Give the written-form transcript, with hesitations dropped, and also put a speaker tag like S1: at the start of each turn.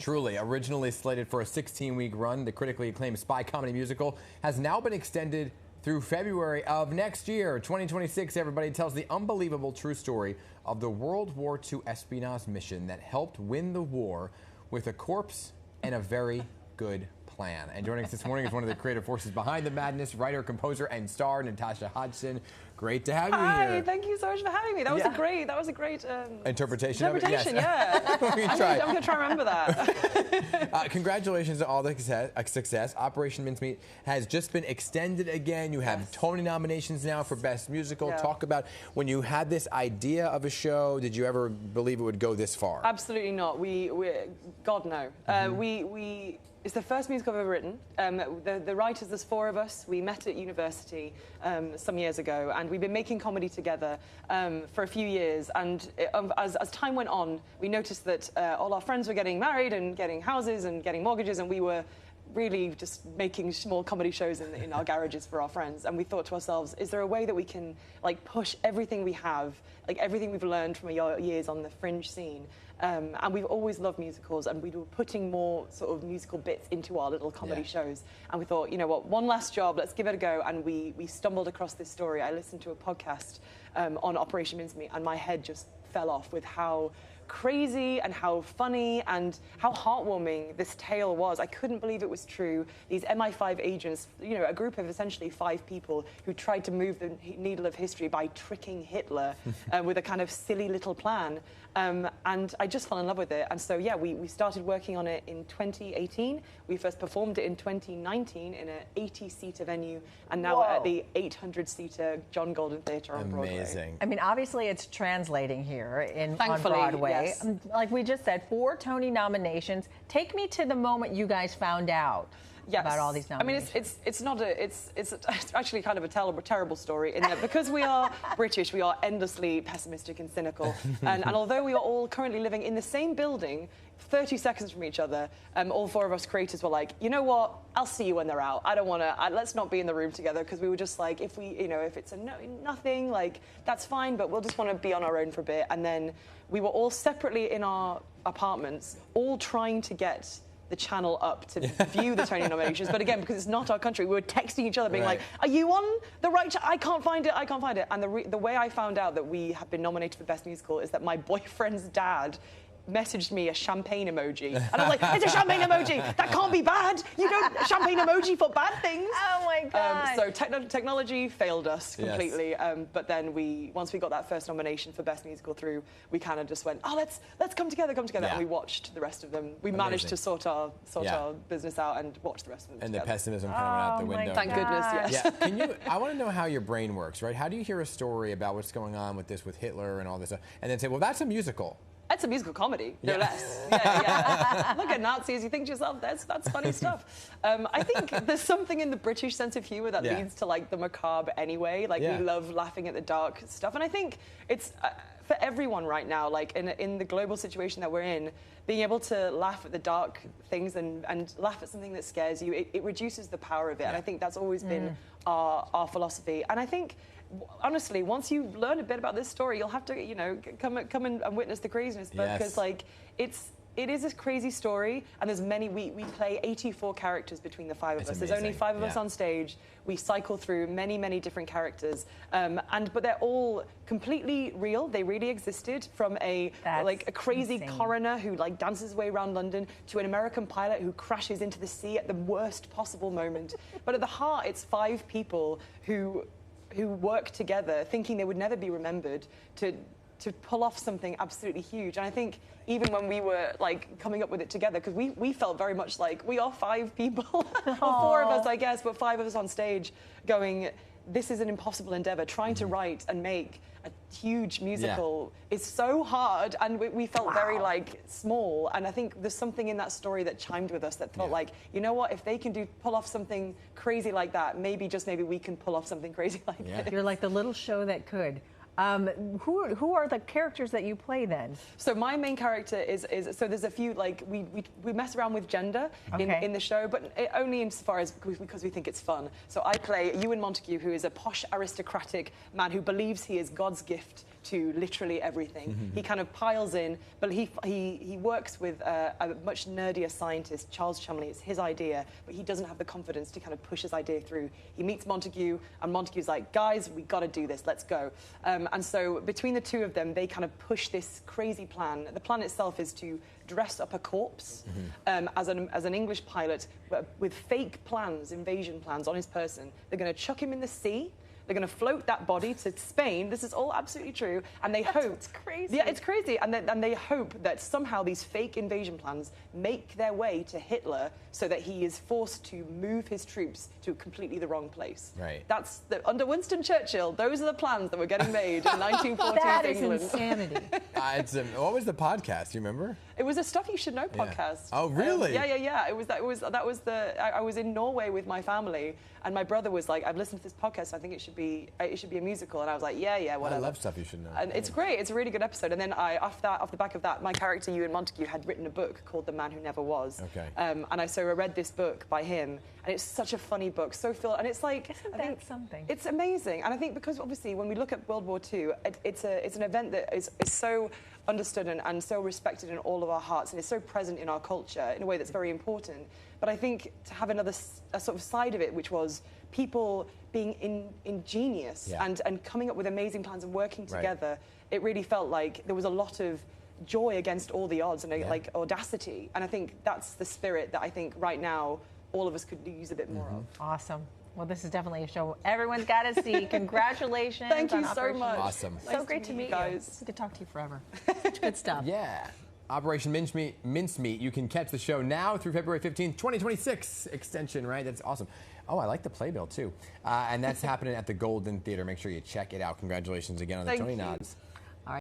S1: Truly, originally slated for a 16-week run, the critically acclaimed spy comedy musical has now been extended through February of next year. 2026, everybody, tells the unbelievable true story of the World War II espionage mission that helped win the war with a corpse and a very good plan. And joining us this morning is one of the creative forces behind the madness, writer, composer, and star, Natasha Hodgson. Great to have you here.
S2: Hi, thank you so much for having me. That was a great
S1: interpretation of it.
S2: Yes.
S1: Yeah.
S2: I'm going to try and remember that.
S1: Congratulations on all the success. Operation Mincemeat has just been extended again. You have Tony nominations now for Best Musical.
S2: Yeah.
S1: Talk about when you had this idea of a show, did you ever believe it would go this far?
S2: Absolutely not. God no. It's the first musical I've ever written. The writers, there's 4 of us. We met at university some years ago, and we've been making comedy together for a few years. And as time went on, we noticed that all our friends were getting married and getting houses and getting mortgages, and we were really just making small comedy shows in our garages for our friends. And we thought to ourselves, is there a way that we can like push everything we have, like everything we've learned from our years on the fringe scene? And we've always loved musicals, and we were putting more sort of musical bits into our little comedy shows. And we thought, you know what, one last job, let's give it a go. And we stumbled across this story. I listened to a podcast on Operation Mincemeat, and my head just fell off with how crazy and how funny and how heartwarming this tale was. I couldn't believe it was true. These MI5 agents, you know, a group of essentially 5 people who tried to move the needle of history by tricking Hitler with a kind of silly little plan. And I just fell in love with it. And so, yeah, we started working on it in 2018. We first performed it in 2019 in an 80-seater venue, and now we're at the 800-seater John Golden Theatre on Broadway.
S1: Amazing.
S3: I mean, obviously it's translating here on
S2: Thankfully,
S3: Broadway.
S2: yes.
S3: Like we just said, 4 Tony nominations. Take me to the moment you guys found out about all these nominations.
S2: I mean, it's actually kind of a terrible story in that because we are British, we are endlessly pessimistic and cynical. And although we are all currently living in the same building, 30 seconds from each other, all 4 of us creators were like, you know what, I'll see you when they're out. I don't want to, let's not be in the room together, because we were just like, if it's a nothing, like, that's fine, but we'll just want to be on our own for a bit. And then we were all separately in our apartments, all trying to get the channel up to view the Tony nominations. But again, because it's not our country, we were texting each other being like, are you on the right I can't find it, I can't find it. And the way I found out that we have been nominated for Best Musical is that my boyfriend's dad messaged me a champagne emoji. And I'm like, it's a champagne emoji! That can't be bad! You don't champagne emoji for bad things!
S3: Oh my God!
S2: So technology failed us completely. But then once we got that first nomination for Best Musical through, we kind of just went, oh, let's come together. And we watched the rest of them. We managed to sort our business out and watch the rest of them
S1: And
S2: together.
S1: the pessimism kind of went out the window.
S2: Thank goodness, yes.
S1: Yeah. I want to know how your brain works, right? How do you hear a story about what's going on with Hitler and all this stuff, and then say, well, that's a musical?
S2: It's a musical comedy, no less. Yeah. Look at Nazis, you think to yourself, that's funny stuff. I think there's something in the British sense of humor that leads to like the macabre anyway. Like we love laughing at the dark stuff. And I think it's for everyone right now, like in the global situation that we're in, being able to laugh at the dark things and laugh at something that scares you, it reduces the power of it. And I think that's always been our philosophy. And I think, honestly, once you learn a bit about this story, you'll have to, you know, come and witness the craziness. Because like it is a crazy story, and there's we play 84 characters between the 5 of us. There's only 5 of us on stage. We cycle through many different characters, but they're all completely real. They really existed, from a crazy coroner who like dances his way around London to an American pilot who crashes into the sea at the worst possible moment. But at the heart, it's 5 people who work together, thinking they would never be remembered, to pull off something absolutely huge. And I think even when we were like coming up with it together, because we felt very much like we are 5 people, or 4 of us, I guess, but 5 of us on stage going, this is an impossible endeavor. Trying to write and make a huge musical is so hard, and we felt very like small. And I think there's something in that story that chimed with us, that felt like, you know what, if they can pull off something crazy like that, maybe we can pull off something crazy like this.
S3: You're like the little show that could. Who are the characters that you play then?
S2: So my main character is so there's a few, like we mess around with gender in the show, but only insofar as because we think it's fun. So I play Ewan Montague, who is a posh aristocratic man who believes he is God's gift to literally everything. He kind of piles in, but he works with a much nerdier scientist, Charles Chumley. It's his idea, but he doesn't have the confidence to kind of push his idea through. He meets Montague, and Montague's like, guys, we got to do this, let's go. And so between the two of them, they kind of push this crazy plan. The plan itself is to dress up a corpse as an English pilot with fake plans, invasion plans on his person. They're going to chuck him in the sea. They're going to float that body to Spain. This is all absolutely true. And they hope...
S3: It's crazy.
S2: Yeah, it's crazy. And they hope that somehow these fake invasion plans make their way to Hitler so that he is forced to move his troops to completely the wrong place.
S1: Right.
S2: That's under Winston Churchill, those are the plans that were getting made in 1940s
S3: that
S2: England.
S3: Is insanity.
S1: What was the podcast? Do you remember?
S2: It was a Stuff You Should Know podcast.
S1: Oh, really?
S2: Yeah. I was in Norway with my family, and my brother was like, "I've listened to this podcast. I think it should be a musical." And I was like, "Yeah, whatever."
S1: I love Stuff You Should Know.
S2: And it's great. It's a really good episode. And then off the back of that, my character Ewan Montague had written a book called The Man Who Never Was.
S1: Okay.
S2: And I read this book by him, and it's such a funny book, so filled. And it's like,
S3: isn't that something?
S2: It's amazing. And I think because obviously when we look at World War II, it's an event that is so understood and so respected in all of our hearts, and it's so present in our culture in a way that's very important. But I think to have a sort of side of it, which was people being ingenious and coming up with amazing plans and working together, it really felt like there was a lot of joy against all the odds and like audacity. And I think that's the spirit that I think right now all of us could use a bit more of.
S3: Awesome. Well, this is definitely a show everyone's got to see. Congratulations.
S2: Thank you so much.
S1: Awesome.
S3: So nice great to meet you guys. We could talk to you forever. Such good stuff.
S1: Yeah. Operation Mincemeat. You can catch the show now through February 15th, 2026 extension, right? That's awesome. Oh, I like the playbill, too. And that's happening at the Golden Theater. Make sure you check it out. Congratulations again on the Tony Nods.